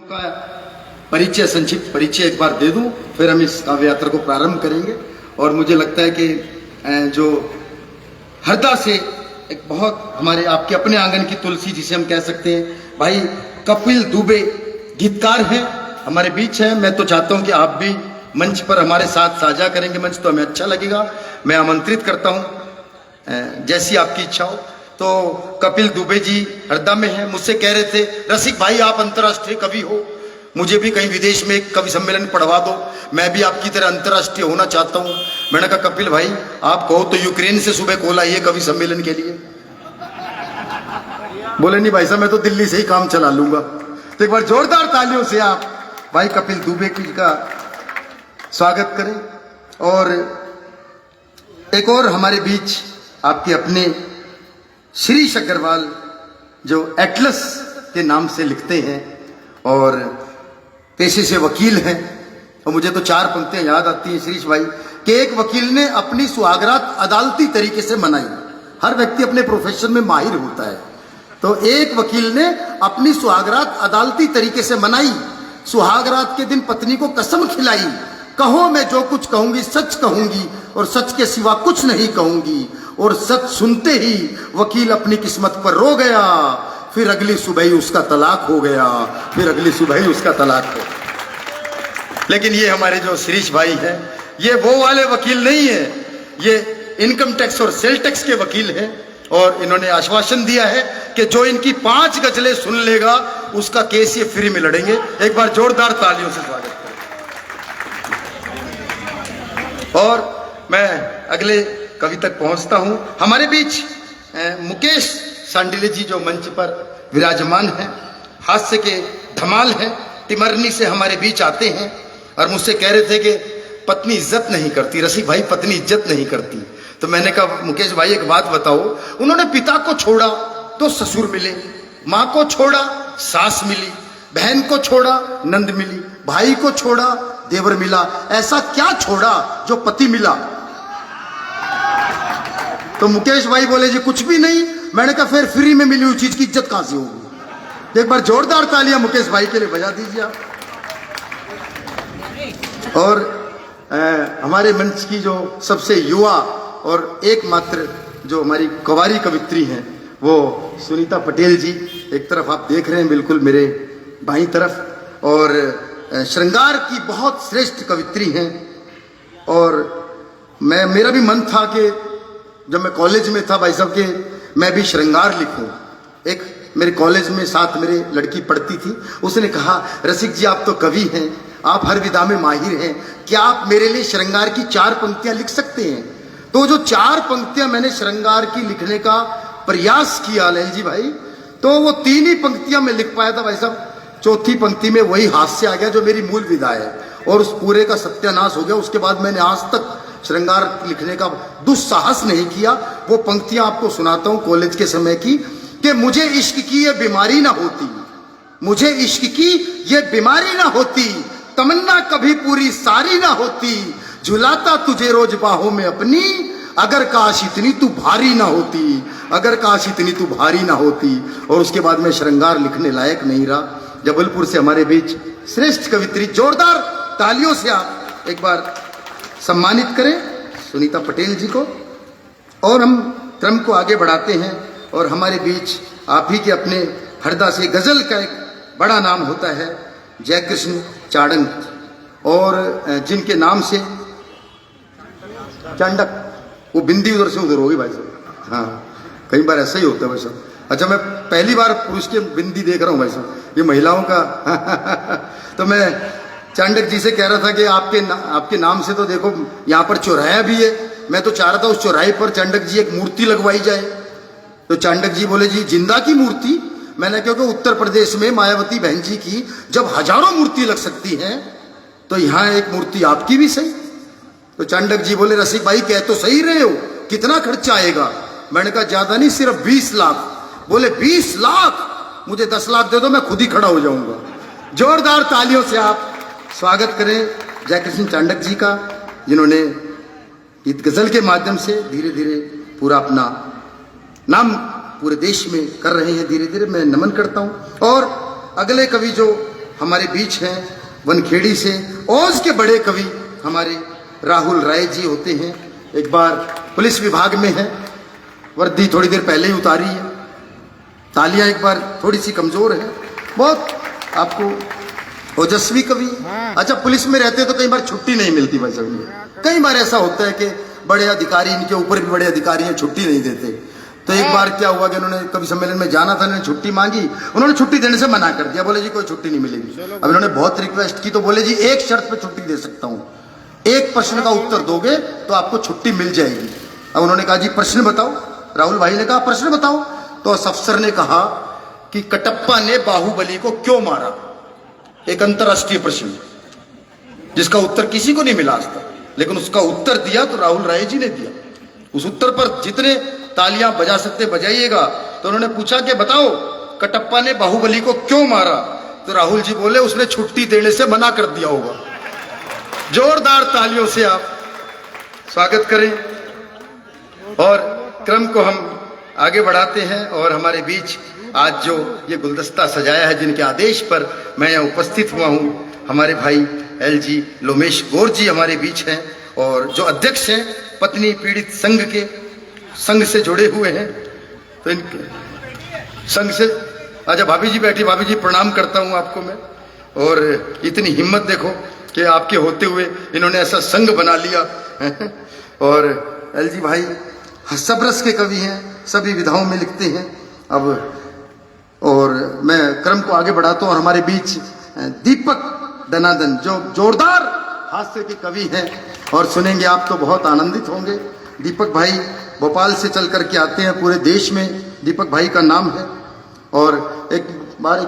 का परिचय, संक्षिप्त परिचय एक बार दे दूं, फिर हम इस काव्य यात्रा को प्रारंभ करेंगे। और मुझे लगता है कि जो हरदा से एक बहुत हमारे आपके अपने आंगन की तुलसी जिसे हम कह सकते हैं, भाई कपिल दुबे गीतकार हैं, हमारे बीच हैं। मैं तो चाहता हूं कि आप भी मंच पर हमारे साथ साझा करेंगे मंच, तो हमें अच्छा लगेगा। मैं आमंत्रित करता हूं जैसी आपकी इच्छा हो। तो कपिल दुबे जी हरदा में हैं, मुझसे कह रहे थे रसिक भाई आप अंतर्राष्ट्रीय कवि हो, मुझे भी कहीं विदेश में एक कवि सम्मेलन पढ़वा दो, मैं भी आपकी तरह अंतर्राष्ट्रीय होना चाहता हूं। मैंने कहा कपिल भाई आप कहो तो यूक्रेन से सुबह कॉल आई है कवि सम्मेलन के लिए। बोले नहीं भाई साहब मैं तो दिल्ली से ही काम चला लूंगा। तो एक बार जोरदार तालियों से आप भाई कपिल दुबे जी का स्वागत करें। और एक और हमारे बीच आपके अपने शिरीष अग्रवाल जो एटलस के नाम से लिखते हैं और पेशे से वकील हैं। और मुझे तो चार पंक्तियां याद आती हैं शिरीष भाई कि एक वकील ने अपनी सुहागरात अदालती तरीके से मनाई। हर व्यक्ति अपने प्रोफेशन में माहिर होता है, तो एक वकील ने अपनी सुहागरात अदालती तरीके से मनाई। सुहागरात के दिन पत्नी को कसम खिलाई, कहो मैं जो कुछ कहूंगी सच कहूंगी और सच के सिवा कुछ नहीं कहूंगी। और सच सुनते ही वकील अपनी किस्मत पर रो गया, फिर अगली सुबह ही उसका तलाक हो गया, फिर अगली सुबह ही उसका तलाक हो गया। लेकिन ये हमारे जो शिरीष भाई हैं ये वो वाले वकील नहीं है, ये इनकम टैक्स और सेल टैक्स के वकील हैं। और इन्होंने आश्वासन दिया है कि जो इनकी 5 गजलें सुन लेगा उसका केस ये फ्री में लड़ेंगे। एक बार जोरदार तालियों से स्वागत करें। और मैं अगले कवि तक पहुंचता हूं। हमारे बीच मुकेश सांडिले जी जो मंच पर विराजमान हैं, हास्य के धमाल हैं, टिमरनी से हमारे बीच आते हैं और मुझसे कह रहे थे कि पत्नी इज्जत नहीं करती, रसिक भाई पत्नी इज्जत नहीं करती। तो मैंने कहा मुकेश भाई एक बात बताओ, उन्होंने पिता को छोड़ा तो ससुर मिले, माँ को छोड़ा सास मिली, बहन को छोड़ा नंद मिली, भाई को छोड़ा देवर मिला, ऐसा क्या छोड़ा जो पति मिला? तो मुकेश भाई बोले जी कुछ भी नहीं। मैंने कहा फिर फ्री में मिली हुई चीज की इज्जत कहां से होगी? एक बार जोरदार तालियां मुकेश भाई के लिए बजा दीजिए आप। और हमारे मंच की जो सबसे युवा और एकमात्र जो हमारी कवारी कवित्री हैं वो सुनीता पटेल जी, एक तरफ आप देख रहे हैं बिल्कुल मेरे बाईं तरफ, और श्रृंगार की बहुत श्रेष्ठ कवित्री हैं। और मेरा भी मन था कि जब मैं कॉलेज में था भाई साहब के मैं भी श्रृंगार लिखूं। एक मेरे कॉलेज में साथ मेरे लड़की पढ़ती थी, उसने कहा रसिक जी आप तो कवि हैं, आप हर विधा में माहिर हैं, क्या आप मेरे लिए श्रृंगार की 4 पंक्तियां लिख सकते हैं? तो जो 4 पंक्तियां मैंने श्रृंगार की लिखने का प्रयास किया ललित जी भाई, तो वो 3 ही पंक्तियां मैं लिख पाया था भाई साहब। चौथी पंक्ति में वही हास्य आ गया जो मेरी मूल विधा है और उस पूरे का सत्यानाश हो गया। उसके बाद मैंने आज तक श्रृंगार लिखने का दुस्साहस नहीं किया। वो पंक्तियां आपको सुनाता हूं कॉलेज के समय की कि मुझे इश्क की ये बीमारी ना होती, मुझे इश्क की ये बीमारी ना होती, तमन्ना कभी पूरी सारी ना होती, झुलाता तुझे रोज बाहों में अपनी, अगर काश इतनी तू भारी ना होती, अगर काश इतनी तू भारी ना होती। और उसके बाद में श्रृंगार लिखने लायक नहीं रहा। जबलपुर से हमारे बीच श्रेष्ठ कवित्री, जोरदार तालियों से आप एक बार सम्मानित करें सुनीता पटेल जी को। और हम क्रम को आगे बढ़ाते हैं और हमारे बीच आप ही के अपने हरदा से गजल का एक बड़ा नाम होता है जयकृष्ण चाड़ंग, और जिनके नाम से चांडक, वो बिंदी उधर से उधर होगी भाई साहब। हाँ कई बार ऐसा ही होता है भाई साहब। अच्छा मैं पहली बार पुरुष के बिंदी देख रहा हूँ भाई साहब, ये महिलाओं का तो मैं चांडक जी से कह रहा था कि आपके नाम से तो देखो यहाँ पर चौराहा भी है, मैं तो चाह रहा था उस चौराहे पर चांडक जी एक मूर्ति लगवाई जाए। तो चांडक जी बोले जी जिंदा की मूर्ति? मैंने क्योंकि उत्तर प्रदेश में मायावती बहन जी की जब हजारों मूर्ति लग सकती हैं तो यहाँ एक मूर्ति आपकी भी सही। तो चांडक जी बोले रसिक भाई कह तो सही रहे हो, कितना खर्चा आएगा? मैंने कहा ज्यादा नहीं, सिर्फ 20 लाख। बोले 20 लाख? मुझे 10 लाख दे दो, मैं खुद ही खड़ा हो जाऊंगा। जोरदार तालियों से आप स्वागत करें जयकृष्ण चांडक जी का, जिन्होंने गीत गजल के माध्यम से धीरे धीरे पूरा अपना नाम पूरे देश में कर रहे हैं। धीरे धीरे मैं नमन करता हूं। और अगले कवि जो हमारे बीच हैं वनखेड़ी से ओज के बड़े कवि हमारे राहुल राय जी होते हैं। एक बार पुलिस विभाग में है, वर्दी थोड़ी देर पहले ही उतारी है, तालियां एक बार थोड़ी सी कमजोर है, बहुत आपको ओजस्वी कवि। अच्छा, पुलिस में रहते तो कई बार छुट्टी नहीं मिलती भाई साहब। कई बार ऐसा होता है कि बड़े अधिकारी, इनके ऊपर भी बड़े अधिकारी हैं, छुट्टी नहीं देते। तो एक बार क्या हुआ कि उन्होंने कवि सम्मेलन में जाना था, उन्होंने छुट्टी मांगी, उन्होंने छुट्टी देने से मना कर दिया, बोले जी कोई छुट्टी नहीं मिलेगी। अब इन्होंने बहुत रिक्वेस्ट की तो बोले जी एक शर्त पे छुट्टी दे सकता हूँ, एक प्रश्न का उत्तर दोगे तो आपको छुट्टी मिल जाएगी। अब उन्होंने कहा जी प्रश्न बताओ। राहुल भाई ने कहा प्रश्न बताओ। तो उस अफसर ने कहा कि कटप्पा ने बाहुबली को क्यों मारा, एक अंतरराष्ट्रीय प्रश्न जिसका उत्तर किसी को नहीं मिला आज तक, लेकिन उसका उत्तर दिया तो राहुल राय जी ने दिया। उस उत्तर पर जितने तालियां बजा सकते बजाइएगा। तो उन्होंने पूछा कि बताओ कटप्पा ने बाहुबली को क्यों मारा, तो राहुल जी बोले उसने छुट्टी देने से मना कर दिया होगा। जोरदार तालियों से आप स्वागत करें और क्रम को हम आगे बढ़ाते हैं। और हमारे बीच आज जो ये गुलदस्ता सजाया है, जिनके आदेश पर मैं यहाँ उपस्थित हुआ हूँ, हमारे भाई LG लोमेश गौर जी हमारे बीच हैं और जो अध्यक्ष हैं पत्नी पीड़ित संघ से जुड़े हुए हैं। तो इनके संघ से अच्छा भाभी जी बैठी, भाभी जी प्रणाम करता हूँ आपको मैं। और इतनी हिम्मत देखो कि आपके होते हुए इन्होंने ऐसा संघ बना लिया। और LG भाई सब रस के कवि हैं, सभी विधाओं में लिखते हैं। अब और मैं क्रम को आगे बढ़ाता हूँ और हमारे बीच दीपक दनादन जो जोरदार हास्य के कवि हैं और सुनेंगे आप तो बहुत आनंदित होंगे। दीपक भाई भोपाल से चल करके आते हैं, पूरे देश में दीपक भाई का नाम है। और एक बार एक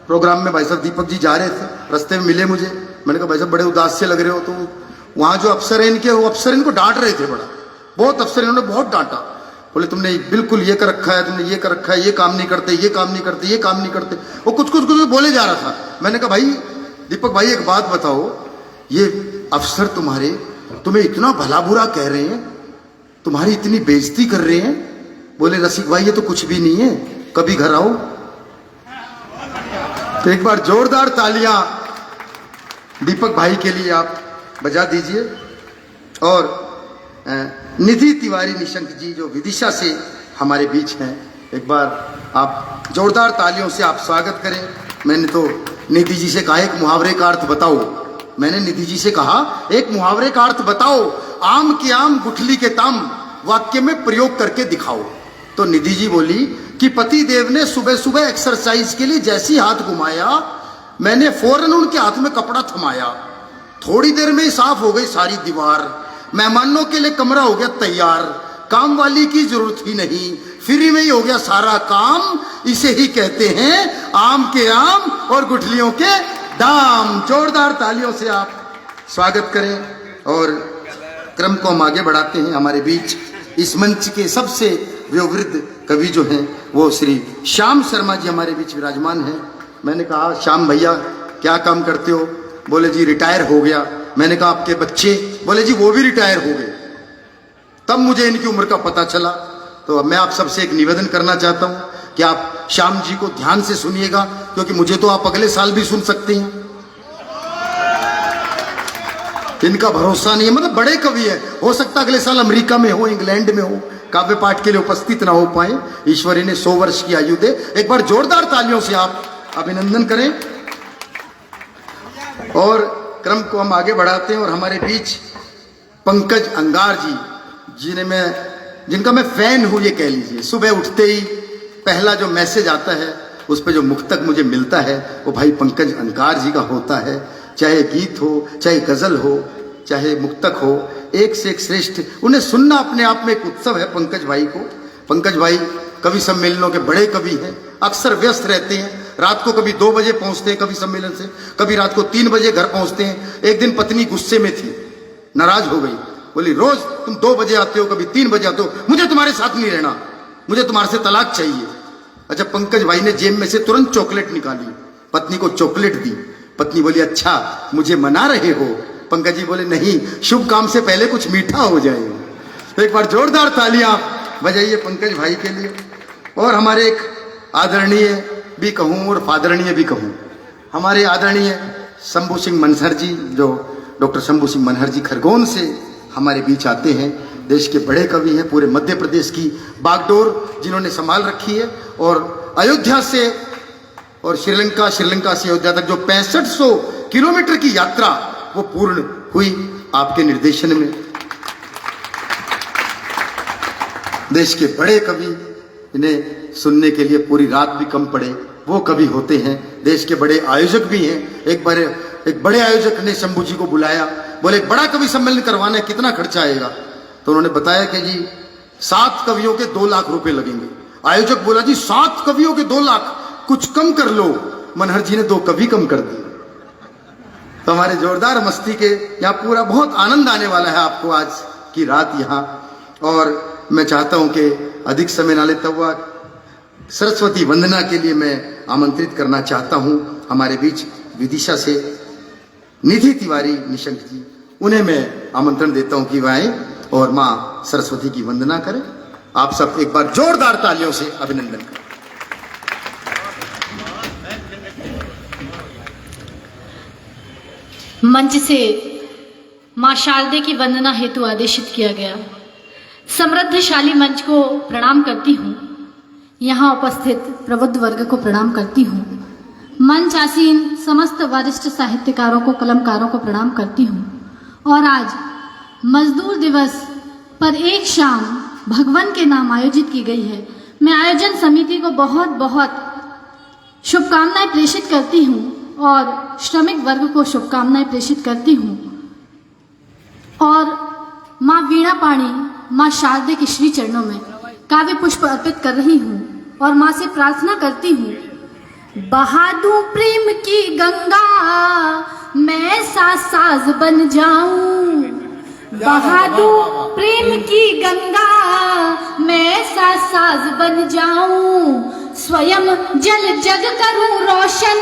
प्रोग्राम में भाई साहब दीपक जी जा रहे थे, रास्ते में मिले मुझे, मैंने कहा भाई साहब बड़े उदास से लग रहे हो। तो वहाँ जो अफसर है इनके, वो अफसर इनको डांट रहे थे, बहुत अफसर इन्होंने बहुत डांटा। बोले तुमने बिल्कुल ये कर रखा है, तुमने ये कर रखा है, ये काम नहीं करते, ये काम नहीं करते, ये काम नहीं करते। वो कुछ बोले जा रहा था। मैंने कहा भाई दीपक भाई एक बात बताओ, ये अफसर तुम्हें इतना भला बुरा कह रहे हैं, तुम्हारी इतनी बेइज्जती कर रहे हैं। बोले रसिक भाई ये तो कुछ भी नहीं है, कभी घर आओ। तो एक बार जोरदार तालियां दीपक भाई के लिए आप बजा दीजिए। और निधि तिवारी निशंक जी जो विदिशा से हमारे बीच हैं, एक बार आप जोरदार तालियों से आप स्वागत करें। मैंने तो निधि जी से कहा एक मुहावरे का अर्थ बताओ, मैंने निधि जी से कहा एक मुहावरे का अर्थ बताओ, आम के आम गुठली के ताम वाक्य में प्रयोग करके दिखाओ। तो निधि जी बोली कि पति देव ने सुबह सुबह एक्सरसाइज के लिए जैसी हाथ घुमाया, मैंने फौरन उनके हाथ में कपड़ा थमाया। थोड़ी देर में ही साफ हो गई सारी दीवार, मेहमानों के लिए कमरा हो गया तैयार, काम वाली की जरूरत ही नहीं, फ्री में ही हो गया सारा काम। इसे ही कहते हैं आम के आम और गुठलियों के दाम। जोरदार तालियों से आप स्वागत करें और क्रम को हम आगे बढ़ाते हैं। हमारे बीच इस मंच के सबसे वयोवृद्ध कवि जो हैं वो श्री श्याम शर्मा जी हमारे बीच विराजमान हैं। मैंने कहा श्याम भैया क्या काम करते हो? बोले जी रिटायर हो गया। मैंने कहा आपके बच्चे? बोले जी वो भी रिटायर हो गए। तब मुझे इनकी उम्र का पता चला। तो अब मैं आप सबसे एक निवेदन करना चाहता हूं कि आप श्याम जी को ध्यान से सुनिएगा, क्योंकि मुझे तो आप अगले साल भी सुन सकते हैं। इनका भरोसा नहीं है, मतलब बड़े कवि है, हो सकता है अगले साल अमेरिका में हो, इंग्लैंड में हो, काव्य पाठ के लिए उपस्थित ना हो पाए। ईश्वर इन्हें 100 वर्ष की आयु दे। एक बार जोरदार तालियों से आप अभिनंदन करें। और क्रम को हम आगे बढ़ाते हैं और हमारे बीच पंकज अंगार जी, जिनका मैं फैन हूं ये कह लीजिए। सुबह उठते ही पहला जो मैसेज आता है उस पर जो मुक्तक मुझे मिलता है वो भाई पंकज अंगार जी का होता है। चाहे गीत हो, चाहे गजल हो, चाहे मुक्तक हो, एक से एक श्रेष्ठ। उन्हें सुनना अपने आप में एक उत्सव है पंकज भाई को। पंकज भाई कवि सम्मेलनों के बड़े कवि हैं, अक्सर व्यस्त रहते हैं। रात को कभी 2 बजे पहुंचते हैं कवि सम्मेलन से, कभी रात को 3 बजे घर पहुंचते हैं। एक दिन पत्नी गुस्से में थी, नाराज हो गई, बोली रोज तुम 2 बजे आते हो, कभी 3 बजे आते हो, मुझे तुम्हारे साथ नहीं रहना, मुझे तुम्हारे से तलाक चाहिए। अच्छा, पंकज भाई ने जेब में से तुरंत चॉकलेट निकाली, पत्नी को चॉकलेट दी। पत्नी बोली अच्छा मुझे मना रहे हो? पंकज जी बोले नहीं, शुभ काम से पहले कुछ मीठा हो जाए। तो एक बार जोरदार तालियां बजाइए पंकज भाई के लिए। और हमारे एक आदरणीय भी कहूं और फादरणीय भी कहूं, हमारे आदरणीय शंभू सिंह मनहर जी, जो डॉक्टर शंभू सिंह मनहर जी खरगोन से हमारे बीच आते हैं। देश के बड़े कवि हैं, पूरे मध्य प्रदेश की बागडोर जिन्होंने संभाल रखी है। और अयोध्या से और श्रीलंका से अयोध्या तक जो 6500 किलोमीटर की यात्रा वो पूर्ण हुई आपके निर्देशन में। देश के बड़े कवि, इन्हें सुनने के लिए पूरी रात भी कम पड़े, वो कवि होते हैं। देश के बड़े आयोजक भी हैं। एक बड़े आयोजक ने शंभू जी को बुलाया, बोले एक बड़ा कवि सम्मेलन करवाना है, कितना खर्चा आएगा? तो उन्होंने बताया कि जी 7 कवियों के 2 लाख रुपए लगेंगे। आयोजक बोला जी 7 कवियों के 2 लाख, कुछ कम कर लो। मनहर जी ने 2 कवि कम कर दिए। तो हमारे जोरदार मस्ती के यहाँ पूरा बहुत आनंद आने वाला है आपको आज की रात यहाँ। और मैं चाहता हूं कि अधिक समय ना लेता हुआ सरस्वती वंदना के लिए मैं आमंत्रित करना चाहता हूं हमारे बीच विदिशा से निधि तिवारी निशंक जी, उन्हें मैं आमंत्रण देता हूं कि वह आए और मां सरस्वती की वंदना करें। आप सब एक बार जोरदार तालियों से अभिनंदन करें। मंच से मां शारदे की वंदना हेतु आदेशित किया गया समृद्धशाली मंच को प्रणाम करती हूँ। यहाँ उपस्थित प्रबुद्ध वर्ग को प्रणाम करती हूँ। मंच आसीन समस्त वरिष्ठ साहित्यकारों को, कलमकारों को प्रणाम करती हूँ। और आज मजदूर दिवस पर एक शाम भगवान के नाम आयोजित की गई है। मैं आयोजन समिति को बहुत बहुत शुभकामनाएं प्रेषित करती हूँ और श्रमिक वर्ग को शुभकामनाएं प्रेषित करती हूँ। और माँ वीणा पाणी, माँ शारदे के श्री चरणों में काव्य पुष्प अर्पित कर रही हूँ और माँ से प्रार्थना करती हूँ, बहा दूं प्रेम की गंगा, मैं साज बन जाऊं। बहा दूं प्रेम की गंगा, मैं साज बन जाऊं। स्वयं जल जग करूं रोशन,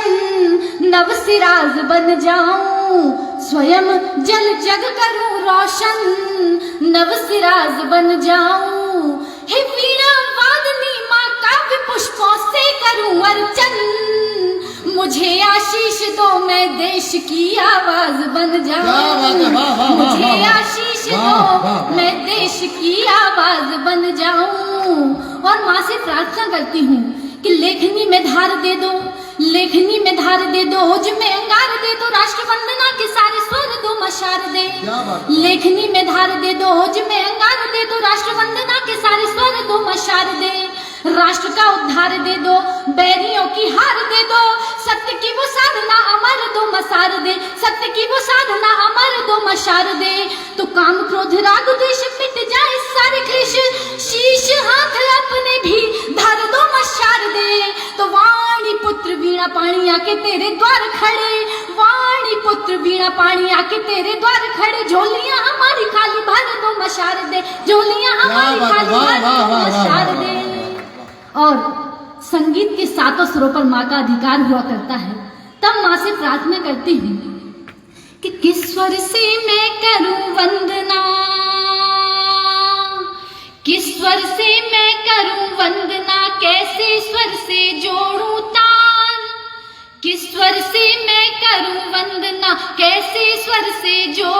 नव सिराज बन जाऊं। स्वयं जल जग करूं रोशन, नव सिराज बन जाऊं। हे वीणा वादनी माँ काव्य पुष्पों से करूं अर्चन, मुझे आशीष दो मैं देश की आवाज बन जाऊं। मुझे आशीष दो मैं देश की आवाज बन जाऊं। और माँ से प्रार्थना करती हूँ कि लेखनी में धार दे दो, लेखनी में धार दे दो, ओज में अंगार दे दो, राष्ट्र वंदना के सारे स्वर दो मशार दे। लेखनी में धार दे दो, ओज में अंगार दे दो, राष्ट्र वंदना के सारे स्वर दो मशार दे। राष्ट्र का उद्धार दे दो, बैरियों की हार दे दो, सत्य की वो साधना अमर दो मसार दे। सत्य की वो साधना अमर दो मशार दे। तो काम क्रोध राग द्वेष मिट जाए सारे क्लेश, शीश हाथ अपने भी धर दो मशार दे। तो वाणी पुत्र वीणा पाणी आके तेरे द्वार खड़े, वाणी पुत्र वीणा पाणी आके तेरे द्वार खड़े। झोलियां हमारी खाली भर दो मशार दे, झोलियां हमारी खाली भर दो मशार दे। और संगीत के 7 स्वरों पर माँ का अधिकार हुआ करता है। तब माँ से प्रार्थना करती हूँ कि किस स्वर से मैं करूं वंदना, किस स्वर से मैं करूं वंदना, कैसे स्वर से जोड़ूं ताल। किस स्वर से मैं करूं वंदना, कैसे स्वर से जोड़ूं